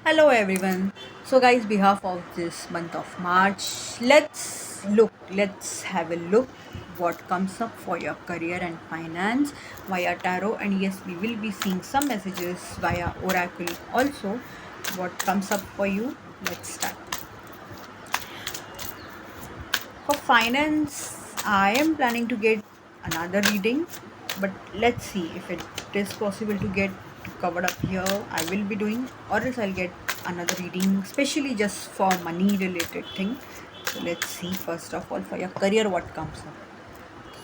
Hello everyone. So guys, behalf of this month of March, let's have a look what comes up for your career and finance via tarot, and yes, we will be seeing some messages via oracle also. What comes up for you? Let's start. For finance, I am planning to get another reading, but let's see if it is possible to get covered up here. I will be doing, or else I'll get another reading, especially just for money related thing. So let's see first of all for your career what comes up.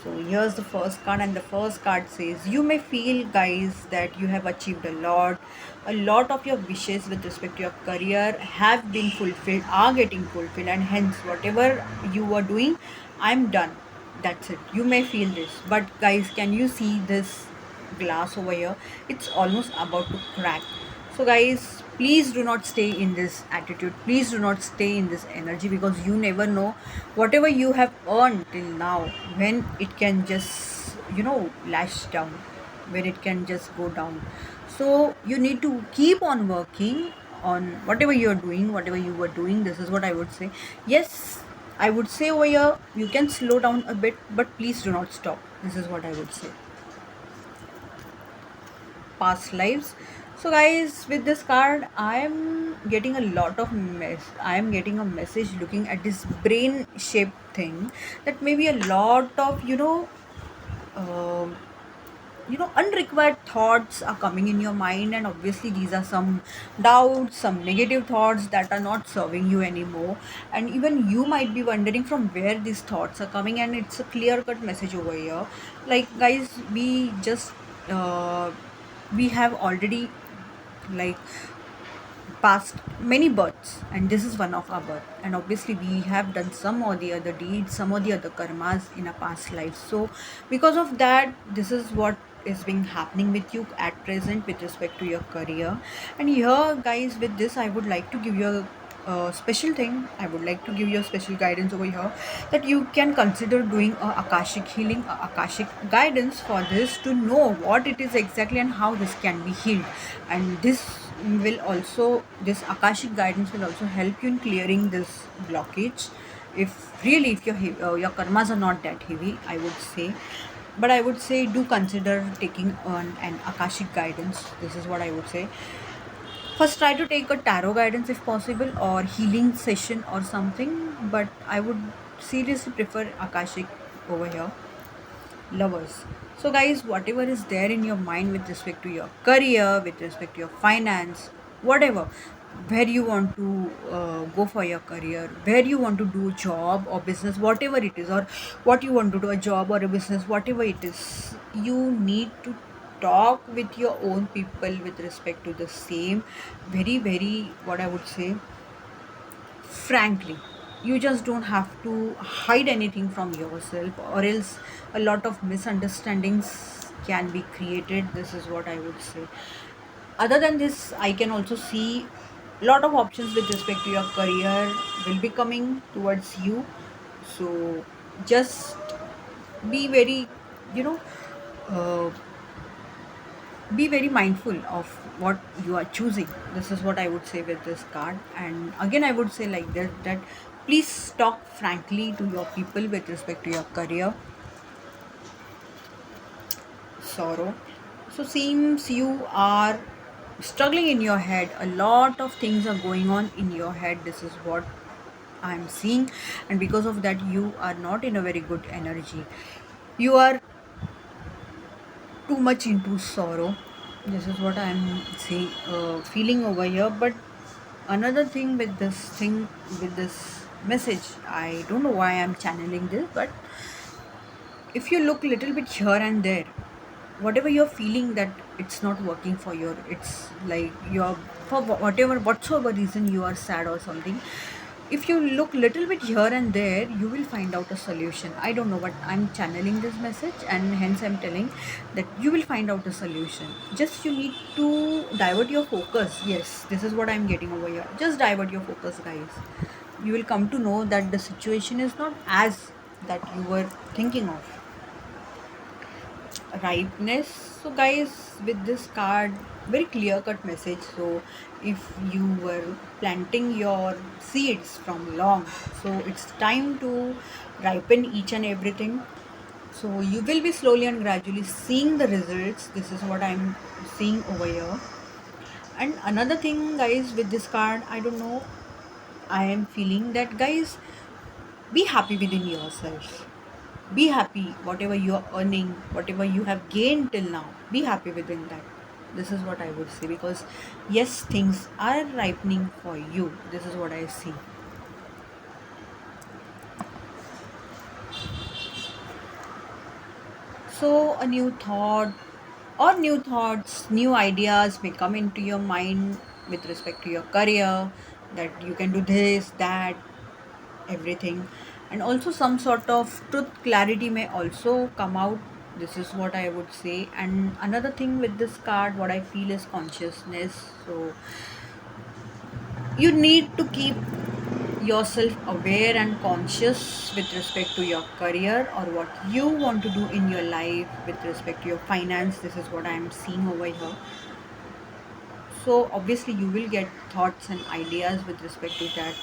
So here's the first card, and the first card says you may feel, guys, that you have achieved a lot. A lot of your wishes with respect to your career have been fulfilled, are getting fulfilled, and hence, whatever you were doing, I'm done. That's it. You may feel this, but guys, can you see this glass over here? It's almost about to crack. So guys, please do not stay in this attitude, please do not stay in this energy, because you never know whatever you have earned till now, when it can just lash down, when it can just go down. So you need to keep on working on whatever you're doing, whatever you were doing. This is what I would say. Yes, I would say over here you can slow down a bit, but please do not stop. This is what I would say. Past lives. So guys, with this card I am getting a lot of I am getting a message looking at this brain shaped thing, that maybe a lot of um unrequired thoughts are coming in your mind, and obviously these are some doubts, some negative thoughts that are not serving you anymore, and even you might be wondering from where these thoughts are coming, and it's a clear cut message over here. Like guys, uh, we have already like past many births, and this is one of our birth, and obviously we have done some or the other deeds, some or the other karmas in a past life. So because of that, this is what is being happening with you at present with respect to your career. And here guys, with this I would like to give you a special thing. I would like to give you a special guidance over here, that you can consider doing a akashic healing, a akashic guidance for this, to know what it is exactly and how this can be healed. And this akashic guidance will also help you in clearing this blockage, if your karmas are not that heavy, I would say. But I would say do consider taking on an akashic guidance. This is what I would say. First, try to take a tarot guidance if possible, or healing session or something, but I would seriously prefer akashic over here. Lovers. So guys, whatever is there in your mind with respect to your career, with respect to your finance, whatever, where you want to go for your career, where you want to do job or business, whatever it is, or what you want to do, a job or a business, whatever it is, you need to talk with your own people with respect to the same, very very, what I would say, frankly. You just don't have to hide anything from yourself, or else a lot of misunderstandings can be created. This is what I would say. Other than this, I can also see a lot of options with respect to your career will be coming towards you. So just be very, you know uh, be very mindful of what you are choosing. This is what I would say with this card. And again, I would say like this, that please talk frankly to your people with respect to your career. Sorrow. So seems you are struggling in your head, a lot of things are going on in your head. This is what I'm seeing, and because of that you are not in a very good energy. You are too much into sorrow. This is what I'm seeing, feeling over here. But another thing with this message, I don't know why I'm channeling this, but if you look little bit here and there, whatever you're feeling that it's not working for you, it's like you're, for whatever whatsoever reason you are sad or something, if you look little bit here and there, you will find out a solution. I don't know, but I'm channeling this message, and hence I'm telling that you will find out a solution. Just you need to divert your focus. Yes, this is what I'm getting over here. Just divert your focus, guys. You will come to know that the situation is not as that you were thinking of. Ripeness. So guys, with this card, very clear cut message. So if you were planting your seeds from long, so it's time to ripen each and everything. So you will be slowly and gradually seeing the results. This is what I'm seeing over here. And another thing, guys, with this card, I don't know, I am feeling that, guys, be happy within yourself. Be happy whatever you are earning, whatever you have gained till now. Be happy within that. This is what I would say, because yes, things are ripening for you. This is what I see. So a new thought or new thoughts, new ideas may come into your mind with respect to your career, that you can do this, that, everything. And also some sort of truth clarity may also come out. This is what I would say. And another thing with this card, what I feel is consciousness. So you need to keep yourself aware and conscious with respect to your career or what you want to do in your life with respect to your finance. This is what I am seeing over here. So obviously you will get thoughts and ideas with respect to that.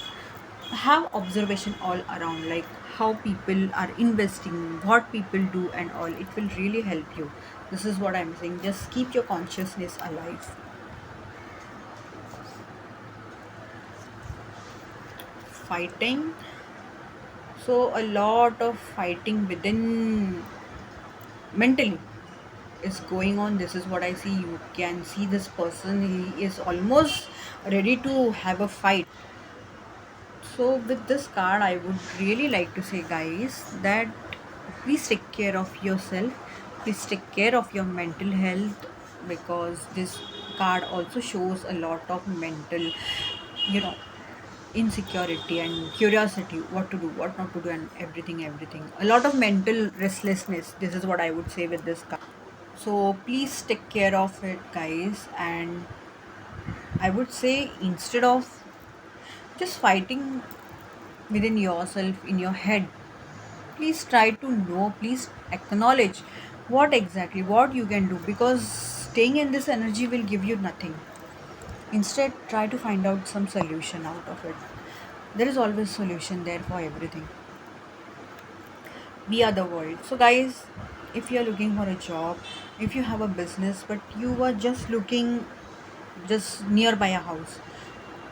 Have observation all around, like how people are investing, what people do and all. It will really help you. This is what I'm saying. Just keep your consciousness alive. Fighting. So a lot of fighting within mentally is going on. This is what I see. You can see this person, he is almost ready to have a fight. So with this card, I would really like to say, guys, that please take care of yourself. Please take care of your mental health, because this card also shows a lot of mental, you know, insecurity and curiosity, what to do, what not to do, and everything, everything. A lot of mental restlessness. This is what I would say with this card. So please take care of it, guys. And I would say, instead of just fighting within yourself in your head, please try to know, please acknowledge what you can do, because staying in this energy will give you nothing. Instead, try to find out some solution out of it. There is always solution there for everything. We are the world. So guys, if you are looking for a job, if you have a business but you are just looking just nearby a house,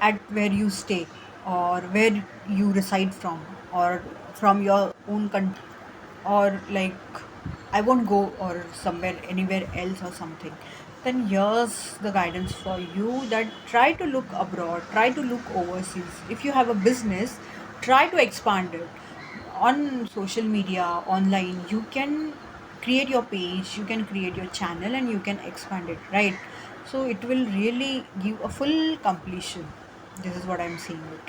at where you stay or where you reside from, or from your own country, or like I won't go or somewhere anywhere else or something, then here's the guidance for you, that try to look abroad, try to look overseas. If you have a business, try to expand it on social media, online. You can create your page, you can create your channel, and you can expand it, right? So it will really give a full completion. This is what I'm seeing it.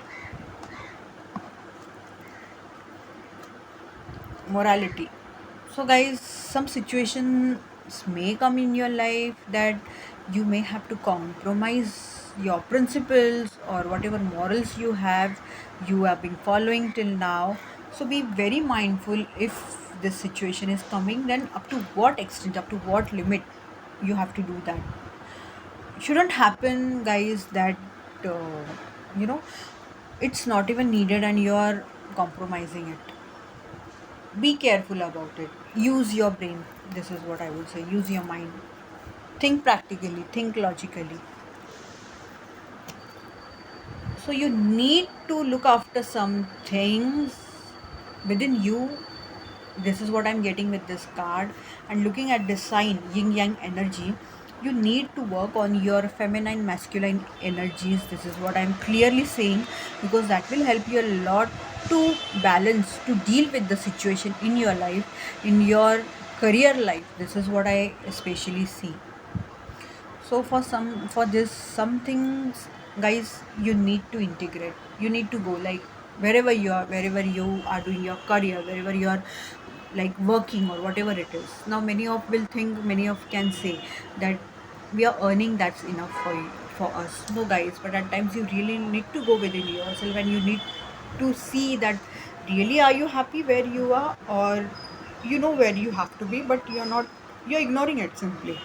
Morality. So guys, some situations may come in your life that you may have to compromise your principles or whatever morals you have been following till now. So be very mindful. If this situation is coming, then up to what extent, up to what limit you have to do that. Shouldn't happen, guys, that uh, you know it's not even needed and you are compromising it. Be careful about it. Use your brain. This is what I would say. Use your mind. Think practically, think logically. So you need to look after some things within you. This is what I'm getting with this card. And looking at this sign, yin yang energy, you need to work on your feminine masculine energies. This is what I'm clearly saying, because that will help you a lot to balance, to deal with the situation in your life, in your career life. This is what I especially see. So for this some things, guys, you need to integrate. You need to go, like, wherever you are doing your career, wherever you are like working or whatever it is. Now many of will think, many of can say that we are earning, that's enough for you, for us. No guys, but at times you really need to go within yourself, and you need to see that really are you happy where you are, or you know where you have to be, but you're not, you're ignoring it simply.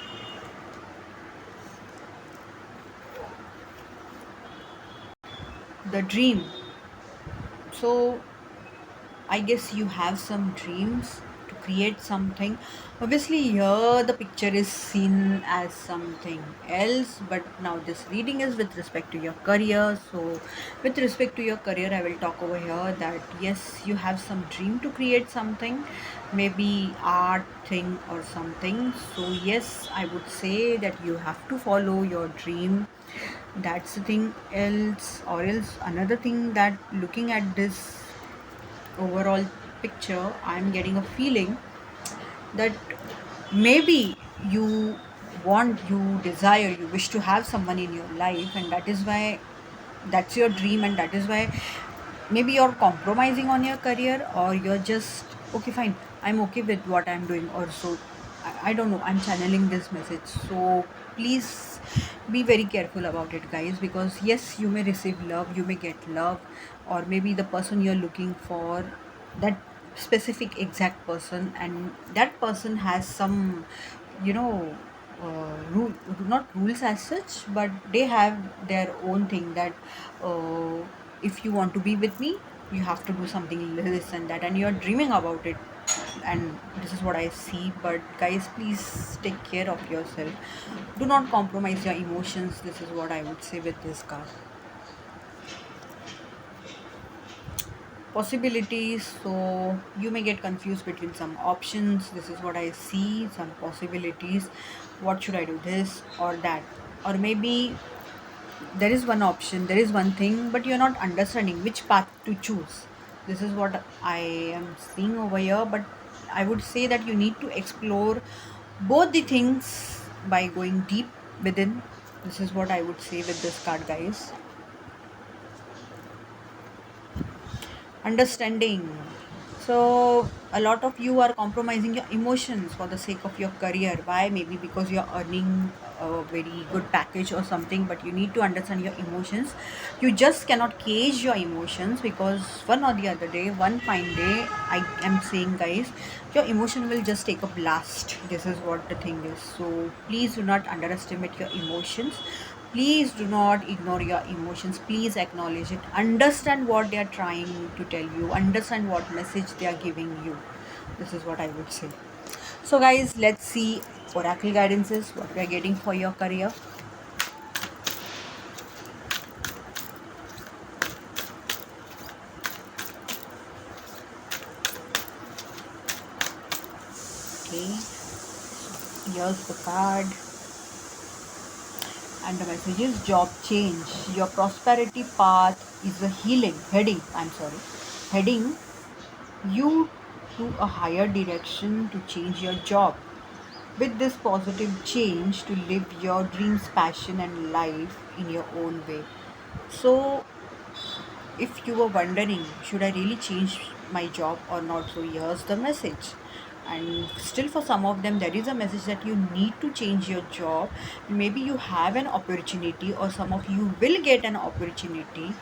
the dream. So I guess you have some dreams to create something. Obviously, here the picture is seen as something else, but now this reading is with respect to your career. So, with respect to your career, I will talk over here that yes, you have some dream to create something, maybe art thing or something. So, yes, I would say that you have to follow your dream. That's the thing else, or else another thing that looking at this overall picture, I'm getting a feeling that maybe you you desire, you wish to have someone in your life, and that is why that's your dream, and that is why maybe you're compromising on your career, or you're just okay, fine, I'm okay with what I'm doing, or so. I don't know, I'm channeling this message. So please be very careful about it, guys, because yes, you may receive love, you may get love, or maybe the person you're looking for, that specific exact person, and that person has some, you know, rule, not rules as such, but they have their own thing that uh, if you want to be with me, you have to do something this and that, and you're dreaming about it, and this is what I see. But guys, please take care of yourself, do not compromise your emotions. This is what I would say with this card. Possibilities, so you may get confused between some options. This is what I see, some possibilities. What should I do, this or that? Or maybe there is one option, there is one thing, but you're not understanding which path to choose. This is what I am seeing over here. But I would say that you need to explore both the things by going deep within. This is what I would say with this card, guys. Understanding, so a lot of you are compromising your emotions for the sake of your career. Why? Maybe because you're earning a very good package or something, but you need to understand your emotions. You just cannot cage your emotions, because one or the other day, one fine day, I am saying, guys, your emotion will just take a blast. This is what the thing is. So please do not underestimate your emotions. Please do not ignore your emotions. Please acknowledge it. Understand what they are trying to tell you. Understand what message they are giving you. This is what I would say. So, guys, let's see oracle guidances, what we are getting for your career. Okay, here's the card. And the message is job change. Your prosperity path is a heading you to a higher direction to change your job. With this positive change to live your dreams, passion, and life in your own way. So, if you were wondering, should I really change my job or not? So, here's the message. And still, for some of them, there is a message that you need to change your job. Maybe you have an opportunity, or some of you will get an opportunity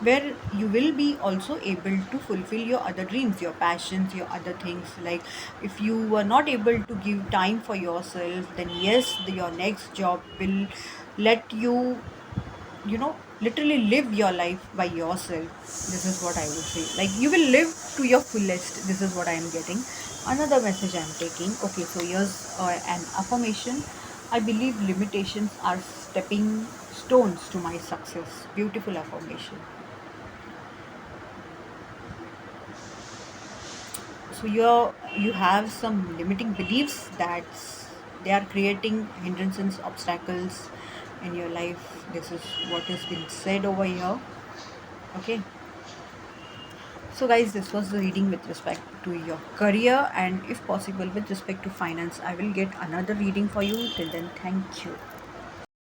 where you will be also able to fulfill your other dreams, your passions, your other things. Like if you were not able to give time for yourself, then yes, your next job will let you, literally live your life by yourself. This is what I would say. Like you will live to your fullest. This is what I am getting. Another message I am taking. Okay, so here's an affirmation. I believe limitations are stepping stones to my success. Beautiful affirmation. So you have some limiting beliefs that they are creating hindrances, obstacles in your life. This is what has been said over here. Okay, so guys, this was the reading with respect to your career, and if possible with respect to finance, I will get another reading for you. Till then, thank you.